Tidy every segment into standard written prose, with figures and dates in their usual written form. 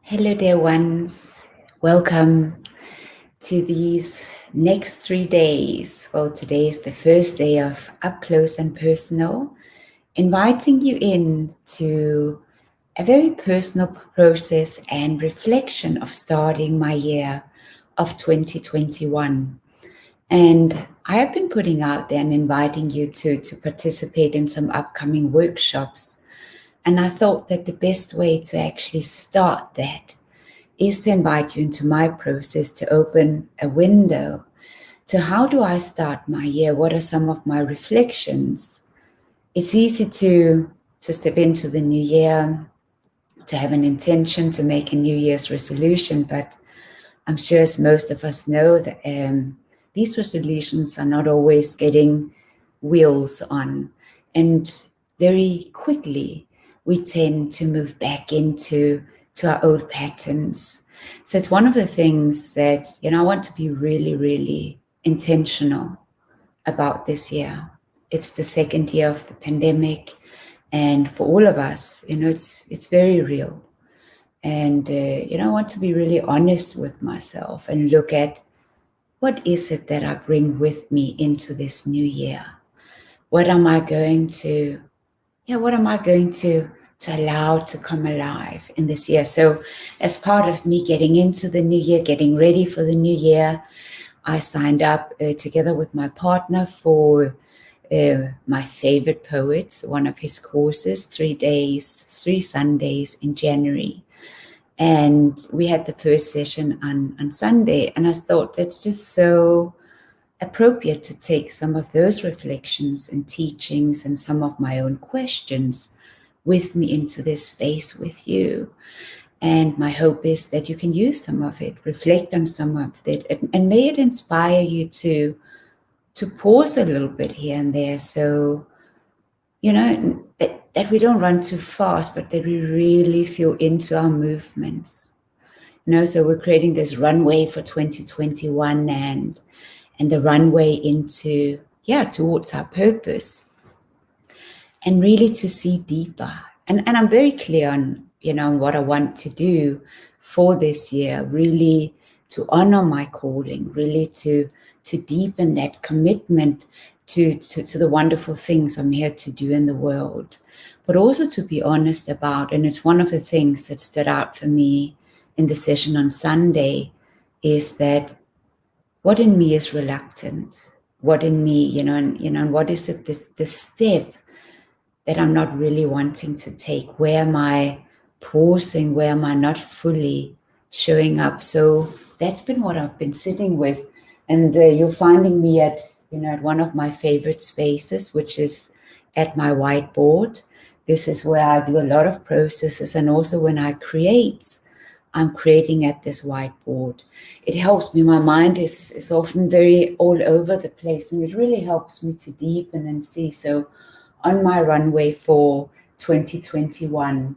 Hello, dear ones. Welcome to these next 3 days. Well, today is the first day of Up Close and Personal, inviting you in to a very personal process and reflection of starting my year of 2021. And I have been putting out there and inviting you to participate in some upcoming workshops. And I thought that the best way to actually start that is to invite you into my process to open a window to how do I start my year? What are some of my reflections? It's easy to step into the new year, to have an intention to make a New Year's resolution, but I'm sure as most of us know that these resolutions are not always getting wheels on, and very quickly we tend to move back into our old patterns. So it's one of the things that I want to be really, really intentional about this year. It's the second year of the pandemic, and for all of us, it's very real. And I want to be really honest with myself and look at what is it that I bring with me into this new year. What am I going to allow to come alive in this year? So as part of me getting into the new year, getting ready for the new year, I signed up together with my partner for my favorite poets, one of his courses, 3 Sundays in January. And we had the first session on Sunday, and I thought that's just so appropriate to take some of those reflections and teachings and some of my own questions with me into this space with you. And my hope is that you can use some of it, reflect on some of it, and may it inspire you to pause a little bit here and there. So, that we don't run too fast, but that we really feel into our movements. So we're creating this runway for 2021 and the runway into, towards our purpose. And really to see deeper. And I'm very clear on, what I want to do for this year, really to honor my calling, really to deepen that commitment to the wonderful things I'm here to do in the world, but also to be honest about, and it's one of the things that stood out for me in the session on Sunday, is that what in me is reluctant, what in me, and what is it, the step that I'm not really wanting to take? Where am I pausing? Where am I not fully showing up? So that's been what I've been sitting with. And you're finding me at one of my favorite spaces, which is at my whiteboard. This is where I do a lot of processes. And also when I create, I'm creating at this whiteboard. It helps me. My mind is often very all over the place, and it really helps me to deepen and see. So on my runway for 2021,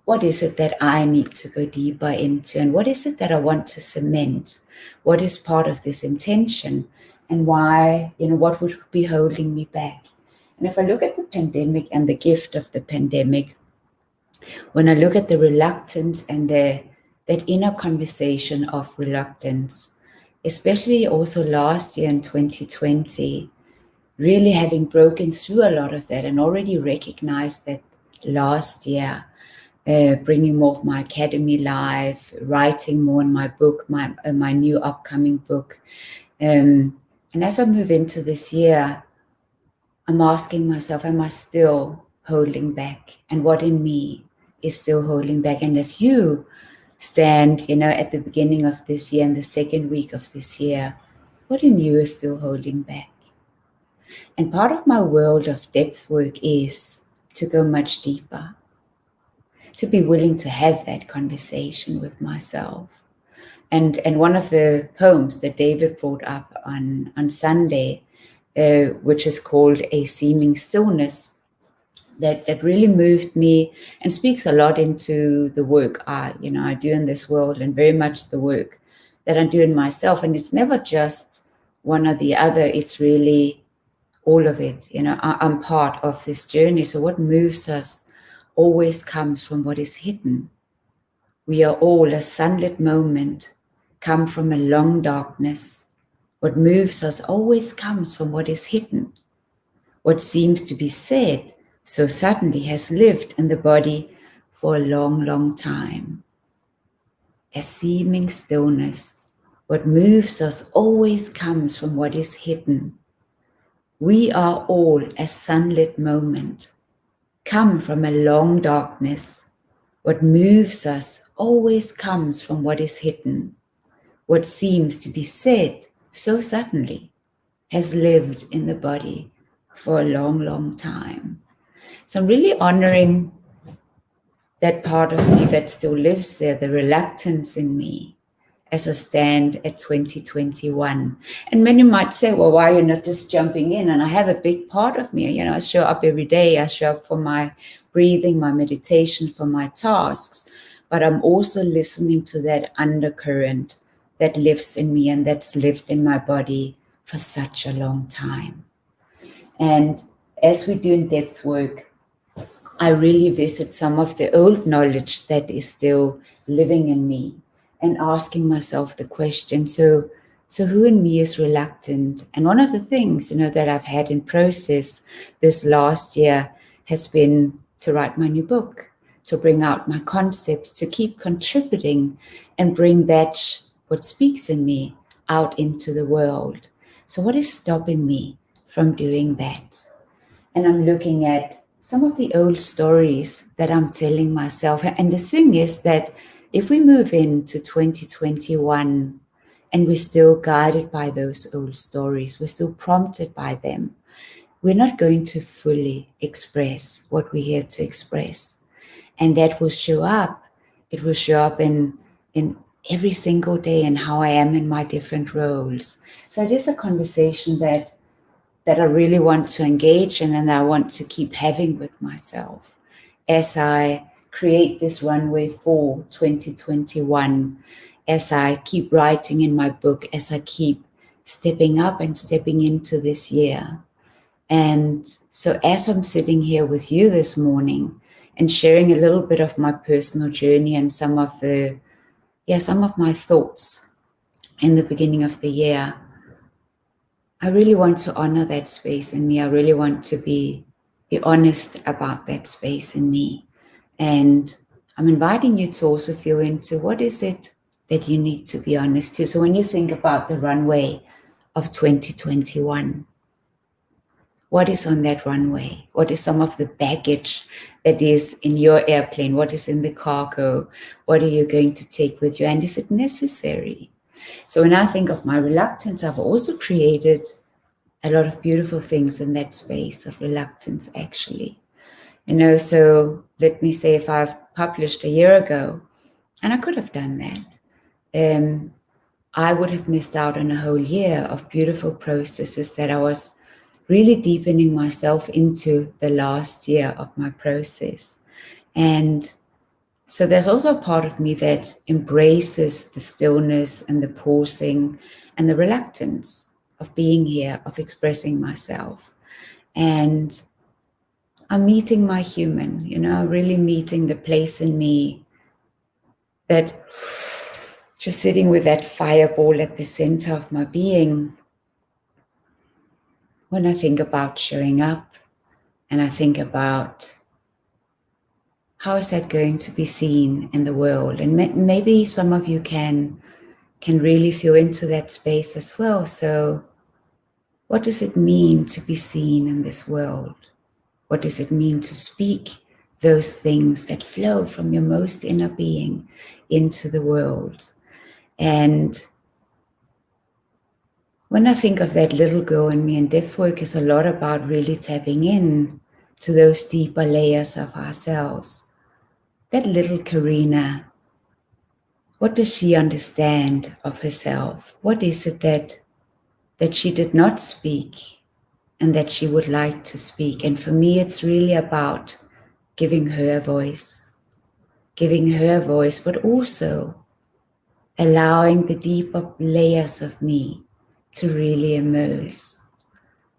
what is it that I need to go deeper into? And what is it that I want to cement? What is part of this intention? And why, what would be holding me back? And if I look at the pandemic and the gift of the pandemic, when I look at the reluctance and that inner conversation of reluctance, especially also last year in 2020, really having broken through a lot of that and already recognized that last year, bringing more of my academy life, writing more in my book, my new upcoming book. And as I move into this year, I'm asking myself, am I still holding back? And what in me is still holding back? And as you stand, at the beginning of this year and the second week of this year, what in you is still holding back? And part of my world of depth work is to go much deeper, to be willing to have that conversation with myself. And one of the poems that David brought up on Sunday, which is called A Seeming Stillness, that really moved me and speaks a lot into the work I do in this world, and very much the work that I do in myself. And it's never just one or the other, it's really all of it. I'm part of this journey. So what moves us always comes from what is hidden. We are all a sunlit moment, come from a long darkness. What moves us always comes from what is hidden. What seems to be said so suddenly has lived in the body for a long, long time. A seeming stillness. What moves us always comes from what is hidden. We are all a sunlit moment, come from a long darkness. What moves us always comes from what is hidden. What seems to be said so suddenly has lived in the body for a long, long time. So I'm really honoring that part of me that still lives there, the reluctance in me as I stand at 2021. And many might say, well, why are you not just jumping in? And I have a big part of me, I show up every day. I show up for my breathing, my meditation, for my tasks. But I'm also listening to that undercurrent that lives in me and that's lived in my body for such a long time. And as we do in-depth work, I really visit some of the old knowledge that is still living in me and asking myself the question, so who in me is reluctant? And one of the things, that I've had in process this last year has been to write my new book, to bring out my concepts, to keep contributing and bring that, what speaks in me, out into the world. So what is stopping me from doing that? And I'm looking at some of the old stories that I'm telling myself. And the thing is that if we move into 2021 and we're still guided by those old stories, we're still prompted by them, we're not going to fully express what we're here to express. And that will show up. It will show up in every single day and how I am in my different roles. So it is a conversation that I really want to engage in and I want to keep having with myself as I create this runway for 2021, as I keep writing in my book, as I keep stepping up and stepping into this year. And so as I'm sitting here with you this morning and sharing a little bit of my personal journey and some of my thoughts in the beginning of the year, I really want to honor that space in me. I really want to be honest about that space in me. And I'm inviting you to also feel into what is it that you need to be honest to. So when you think about the runway of 2021, what is on that runway? What is some of the baggage that is in your airplane? What is in the cargo? What are you going to take with you? And is it necessary? So when I think of my reluctance, I've also created a lot of beautiful things in that space of reluctance, actually. So let me say if I've published a year ago, and I could have done that, I would have missed out on a whole year of beautiful processes that I was really deepening myself into the last year of my process. And so there's also a part of me that embraces the stillness and the pausing and the reluctance of being here, of expressing myself. And I'm meeting my human, really meeting the place in me that just sitting with that fireball at the center of my being. When I think about showing up and I think about how is that going to be seen in the world? And maybe some of you can really feel into that space as well. So what does it mean to be seen in this world? What does it mean to speak those things that flow from your most inner being into the world? And when I think of that little girl in me, and death work is a lot about really tapping in to those deeper layers of ourselves. That little Karina, what does she understand of herself? What is it that she did not speak and that she would like to speak? And for me, it's really about giving her a voice, but also allowing the deeper layers of me to really emerge,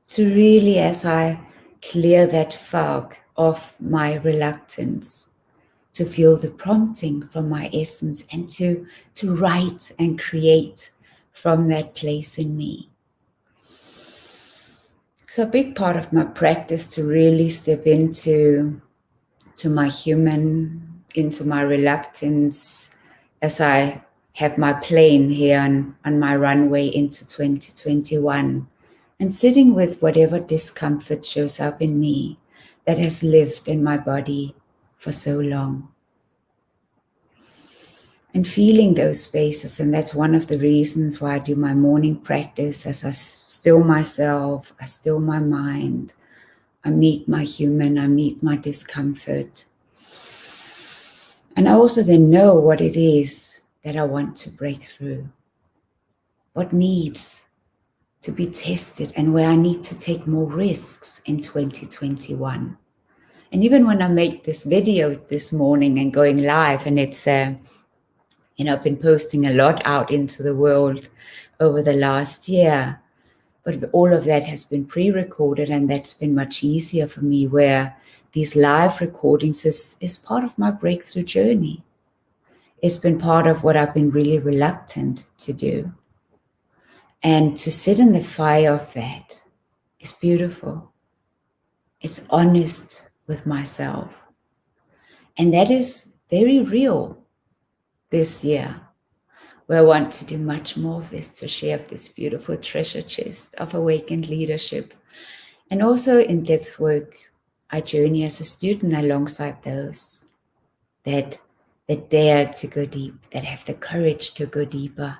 to really, as I clear that fog of my reluctance, to feel the prompting from my essence, and to write and create from that place in me. So a big part of my practice to really step into my human, into my reluctance, as I have my plane here on my runway into 2021, and sitting with whatever discomfort shows up in me that has lived in my body for so long. And feeling those spaces, and that's one of the reasons why I do my morning practice, as I still myself, I still my mind, I meet my human, I meet my discomfort. And I also then know what it is that I want to break through, what needs to be tested, and where I need to take more risks in 2021. And even when I made this video this morning and going live, and it's I've been posting a lot out into the world over the last year, but all of that has been pre-recorded, and that's been much easier for me, where these live recordings is part of my breakthrough journey. It's been part of what I've been really reluctant to do. And to sit in the fire of that is beautiful. It's honest with myself. And that is very real this year, where I want to do much more of this, to share this beautiful treasure chest of awakened leadership. And also in-depth work, I journey as a student alongside those that dare to go deep, that have the courage to go deeper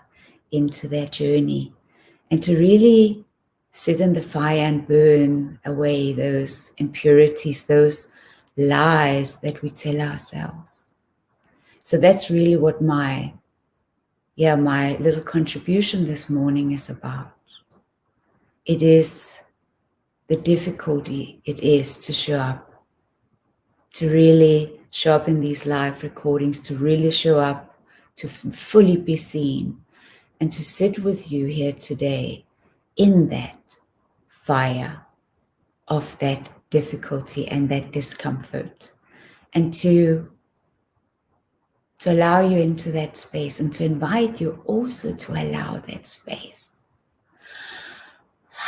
into their journey, and to really sit in the fire and burn away those impurities, those lies that we tell ourselves. So that's really what my little contribution this morning is about. It is the difficulty it is to show up, to really show up in these live recordings, to really show up, to fully be seen, and to sit with you here today in that fire of that difficulty and that discomfort, and to allow you into that space, and to invite you also to allow that space,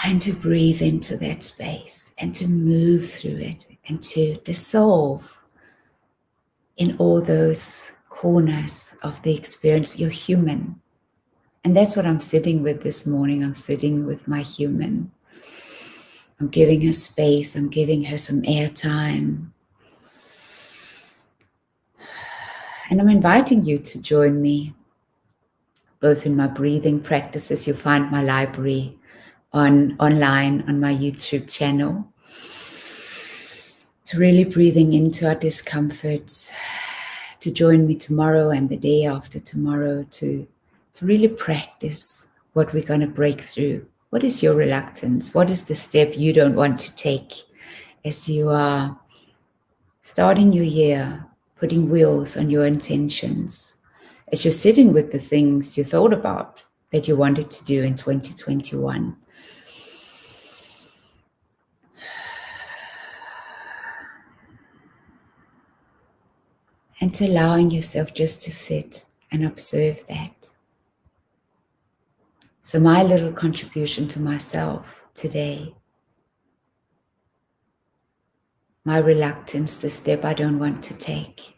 and to breathe into that space, and to move through it, and to dissolve in all those corners of the experience. You're human. And that's what I'm sitting with this morning. I'm sitting with my human. I'm giving her space. I'm giving her some airtime. And I'm inviting you to join me, both in my breathing practices. You'll find my library online on my YouTube channel. To really breathing into our discomforts, to join me tomorrow and the day after tomorrow, to really practice what we're going to break through. What is your reluctance? What is the step you don't want to take as you are starting your year, putting wheels on your intentions, as you're sitting with the things you thought about that you wanted to do in 2021? And to allowing yourself just to sit and observe that. So my little contribution to myself today, my reluctance, the step I don't want to take,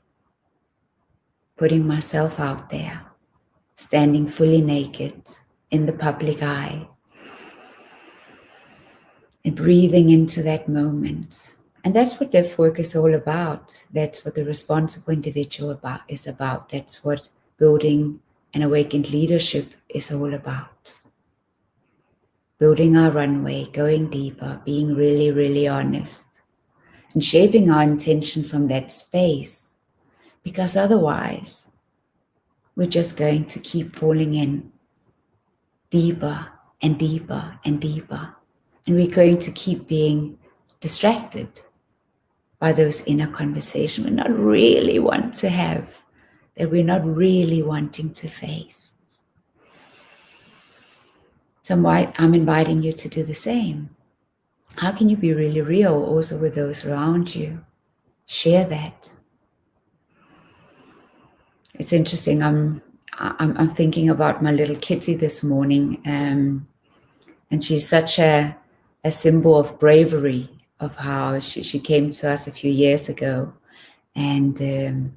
putting myself out there, standing fully naked in the public eye, and breathing into that moment. And that's what depth work is all about. That's what the responsible individual is about. That's what building an awakened leadership is all about. Building our runway, going deeper, being really, really honest, and shaping our intention from that space. Because otherwise, we're just going to keep falling in deeper and deeper and deeper. And we're going to keep being distracted by those inner conversations we not really want to have, that we're not really wanting to face. So I'm inviting you to do the same. How can you be really real also with those around you? Share that. It's interesting. I'm thinking about my little kitty this morning, and she's such a symbol of bravery, of how she came to us a few years ago, and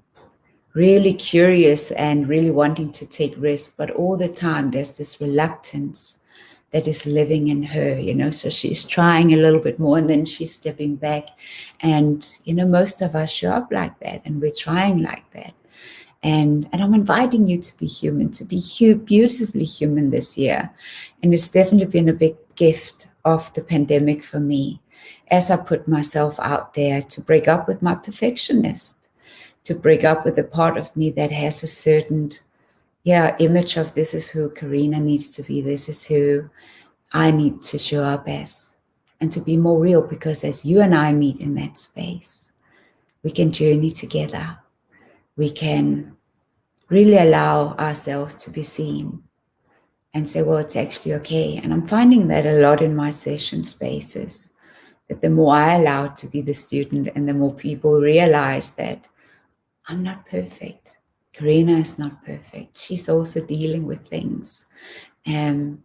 really curious and really wanting to take risks, but all the time there's this reluctance that is living in her, so she's trying a little bit more and then she's stepping back. And most of us show up like that, and we're trying like that. And I'm inviting you to be human, to be beautifully human this year. And it's definitely been a big gift of the pandemic for me, as I put myself out there to break up with my perfectionist, to break up with the part of me that has a certain image of, this is who Karina needs to be, this is who I need to show up as, and to be more real, because as you and I meet in that space, we can journey together. We can really allow ourselves to be seen and say, well, it's actually okay. And I'm finding that a lot in my session spaces, that the more I allow to be the student and the more people realize that I'm not perfect. Karina is not perfect. She's also dealing with things. The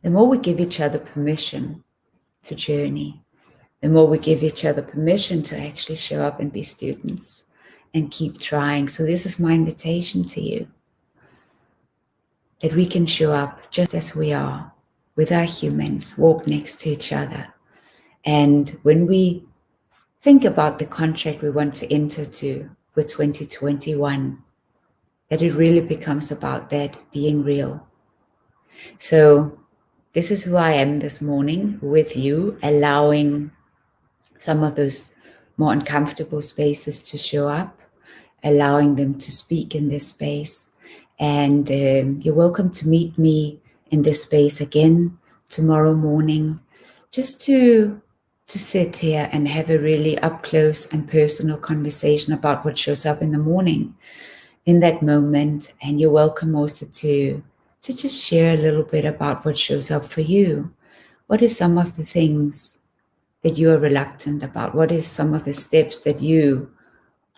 more we give each other permission to journey, the more we give each other permission to actually show up and be students and keep trying. So this is my invitation to you, that we can show up just as we are, with our humans, walk next to each other. And when we think about the contract we want to enter to with 2021, that it really becomes about that being real. So this is who I am this morning with you, allowing some of those more uncomfortable spaces to show up, allowing them to speak in this space. And you're welcome to meet me in this space again tomorrow morning, just to sit here and have a really up close and personal conversation about what shows up in the morning in that moment. And you're welcome also to just share a little bit about what shows up for you. What are some of the things that you are reluctant about? What is some of the steps that you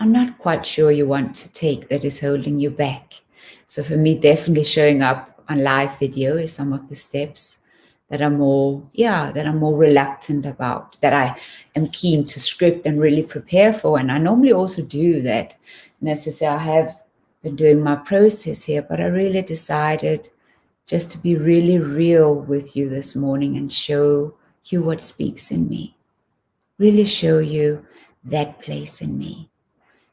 are not quite sure you want to take that is holding you back? So for me, definitely showing up on live video is some of the steps that are more reluctant about, that I am keen to script and really prepare for. And I normally also do that. And as you say, I have been doing my process here, but I really decided just to be really real with you this morning and show you what speaks in me, really show you that place in me.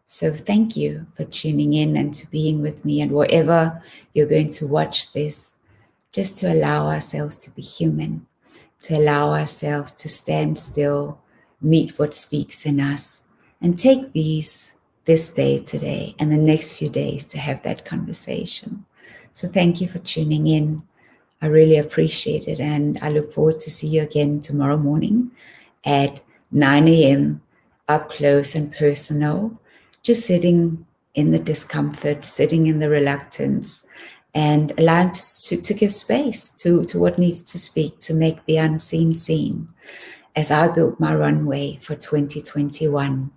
So thank you for tuning in and to being with me, and wherever you're going to watch this, just to allow ourselves to be human, to allow ourselves to stand still, meet what speaks in us, and take this day today and the next few days to have that conversation. So thank you for tuning in. I really appreciate it, and I look forward to see you again tomorrow morning at 9 a.m. up close and personal, just sitting in the discomfort, sitting in the reluctance, and allowing to give space to what needs to speak, to make the unseen seen, as I build my runway for 2021,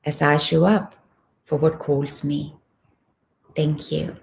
as I show up for what calls me. Thank you.